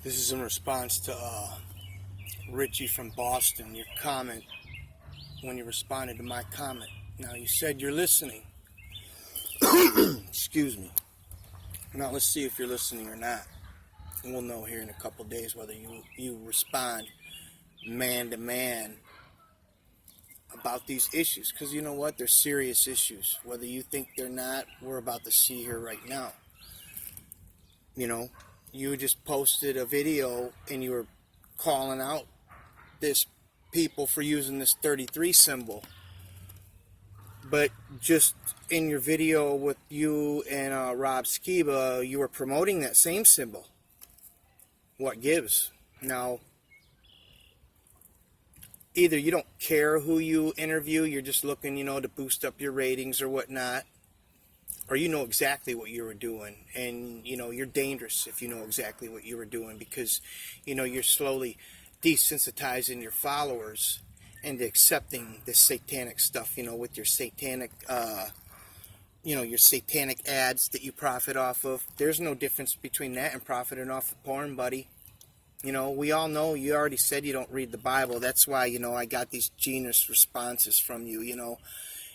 This is in response to Ritchie from Boston, your comment when you responded to my comment. Now, you said you're listening. Excuse me. Now, let's see if you're listening or not. And we'll know here in a couple days whether you respond man to man about these issues. Because you know what? They're serious issues. Whether you think they're not, we're about to see here right now. You know, you just posted a video and you were calling out this people for using this 33 symbol. But just in your video with you and Rob Skiba, you were promoting that same symbol. What gives? Now, either you don't care who you interview, you're just looking, to boost up your ratings or whatnot, or you know exactly what you were doing, and you're dangerous if you know exactly what you were doing, because you're slowly desensitizing your followers into accepting this satanic stuff, with your satanic your satanic ads that you profit off of. There's no difference between that and profiting off of porn, buddy. We all know, you already said you don't read the Bible. That's why, I got these genius responses from you.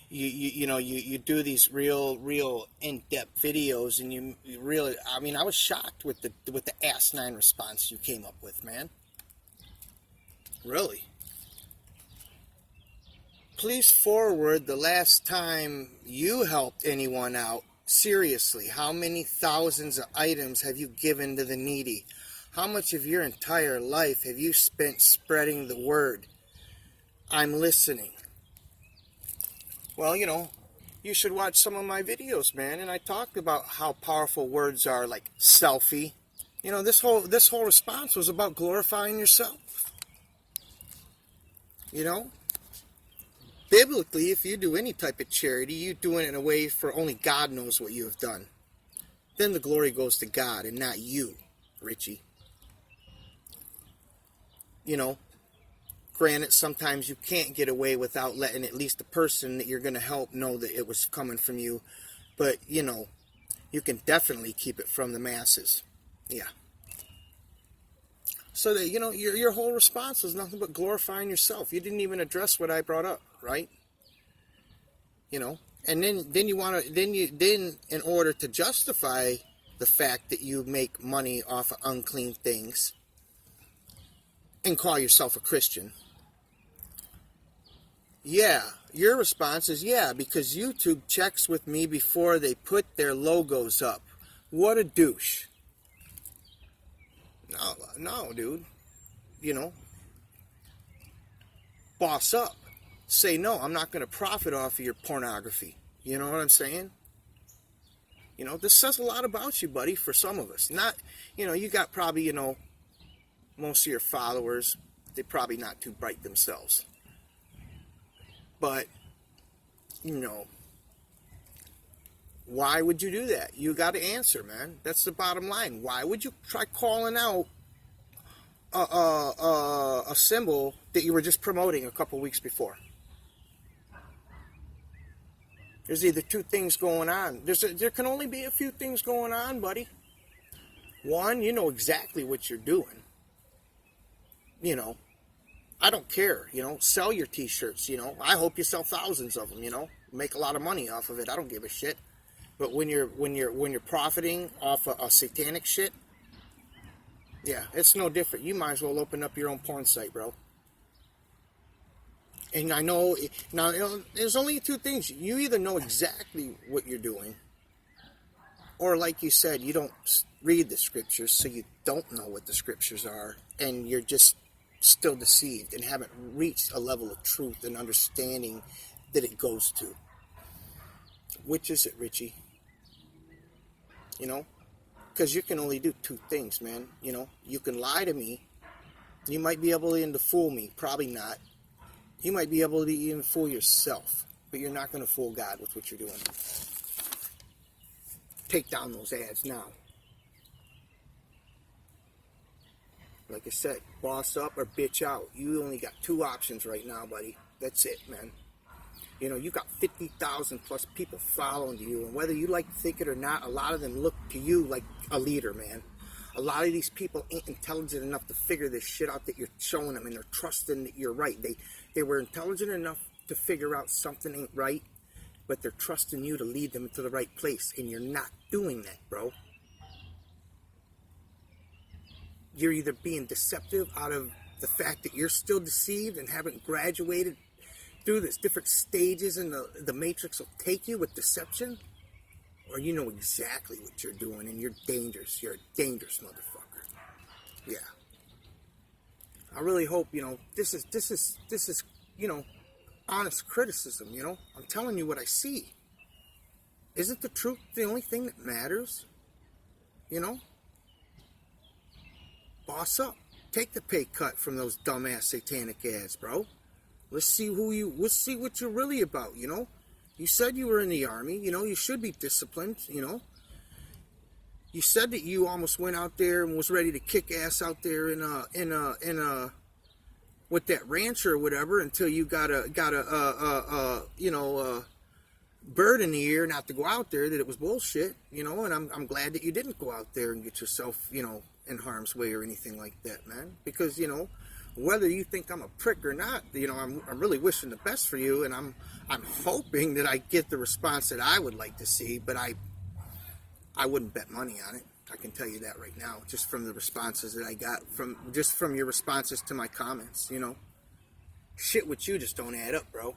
You do these real in-depth videos, and you really, I was shocked with the asinine response you came up with, man. Really. Please forward the last time you helped anyone out. Seriously, how many thousands of items have you given to the needy? How much of your entire life have you spent spreading the word? I'm listening. Well, you should watch some of my videos, man. And I talked about how powerful words are, like selfie. This whole response was about glorifying yourself. Biblically, if you do any type of charity, you're doing it in a way for only God knows what you have done. Then the glory goes to God and not you, Ritchie. Granted, sometimes you can't get away without letting at least the person that you're going to help know that it was coming from you. But, you can definitely keep it from the masses. Yeah. So that, your whole response was nothing but glorifying yourself. You didn't even address what I brought up, right? And then you want to, then in order to justify the fact that you make money off of unclean things and call yourself a Christian. Yeah, your response is, yeah, because YouTube checks with me before they put their logos up. What a douche. No, dude. Boss up. Say, no, I'm not going to profit off of your pornography. You know what I'm saying? This says a lot about you, buddy, for some of us. Not, you got probably, most of your followers, they're probably not too bright themselves. But, why would you do that? You got to answer, man. That's the bottom line. Why would you try calling out a symbol that you were just promoting a couple weeks before? There's either two things going on. There can only be a few things going on, buddy. One, you know exactly what you're doing. I don't care, sell your t-shirts, I hope you sell thousands of them, make a lot of money off of it. I don't give a shit. But when you're profiting off of a satanic shit, yeah, it's no different. You might as well open up your own porn site, bro. And I know, now, there's only two things. You either know exactly what you're doing, or like you said, you don't read the scriptures, so you don't know what the scriptures are, and you're just still deceived and haven't reached a level of truth and understanding that it goes to. Which is it, Ritchie? Because you can only do two things, man. You can lie to me. You might be able to even fool me. Probably not. You might be able to even fool yourself. But you're not going to fool God with what you're doing. Take down those ads now. Like I said, boss up or bitch out. You only got two options right now, buddy. That's it, man. You got 50,000 plus people following you, and whether you like to think it or not, a lot of them look to you like a leader, man. A lot of these people ain't intelligent enough to figure this shit out that you're showing them, and they're trusting that you're right. They were intelligent enough to figure out something ain't right, but they're trusting you to lead them to the right place, and you're not doing that, bro. You're either being deceptive out of the fact that you're still deceived and haven't graduated through this different stages in the matrix will take you with deception, or you know exactly what you're doing and you're dangerous. You're a dangerous motherfucker. Yeah. I really hope, this is, honest criticism, I'm telling you what I see. Isn't the truth the only thing that matters? Boss up. Take the pay cut from those dumbass satanic ads, bro. Let's see what you're really about, You said you were in the army, you should be disciplined, You said that you almost went out there and was ready to kick ass out there in with that rancher or whatever until you got a bird in the ear not to go out there, that it was bullshit, and I'm glad that you didn't go out there and get yourself, in harm's way or anything like that, man, because, whether you think I'm a prick or not, I'm really wishing the best for you, and I'm hoping that I get the response that I would like to see, but I wouldn't bet money on it. I can tell you that right now, just from the responses that I got from your responses to my comments, Shit with you just don't add up, bro.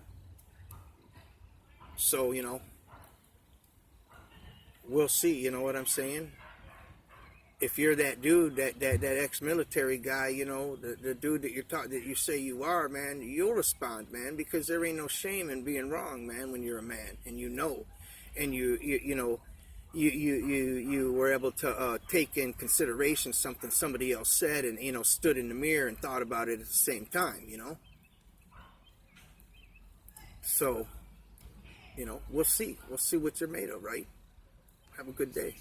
So, we'll see, you know what I'm saying? If you're that dude, that ex-military guy, the dude that you say you are, man, you'll respond, man, because there ain't no shame in being wrong, man, when you're a man, and and you were able to take in consideration something somebody else said, and stood in the mirror and thought about it at the same time, So, we'll see what you're made of, right? Have a good day.